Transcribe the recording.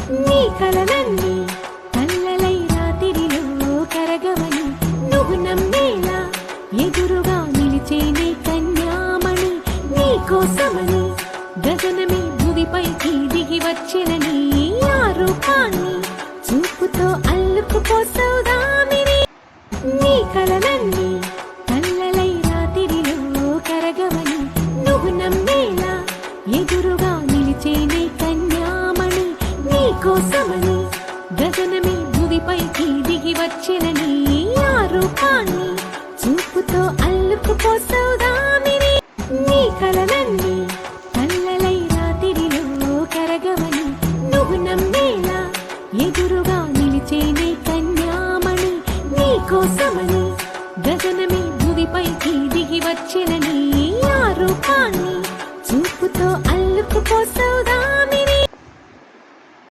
నీ కలలన్నీ కల్లలై రాత్రిలో కరగవని నువ్వు నమ్మేలా ఎదురుగా నిలిచేనే కన్యామణి నీ కోసమని గగనమే భువిపైకి దిగి వచ్చినని ఆ రూపాన్ని చూపుతో అల్లుకుపోసౌదామిని నీ కలలన్నీ కల్లలై రాత్రిలో కరగవని నువ్వు నమ్మేలా ఎదురుగా నిలిచేనే కన్యామణి నీ కోసమని గగనమే భువిపైకి దిగి వచ్చినని ఆ రూపాన్ని చూపుతో అల్లుకుపోసౌదామిని నీ కలలన్నీ కల్లలై రాత్రిలో కరగవని నువ్వు నమ్మేలా ఎదురుగా నిలిచేనే కన్యామణి నీ కోసమని గగనమే భువిపైకి దిగి వచ్చినని ఆ రూపాన్ని చూపుతో అల్లుకుపోసౌదామిని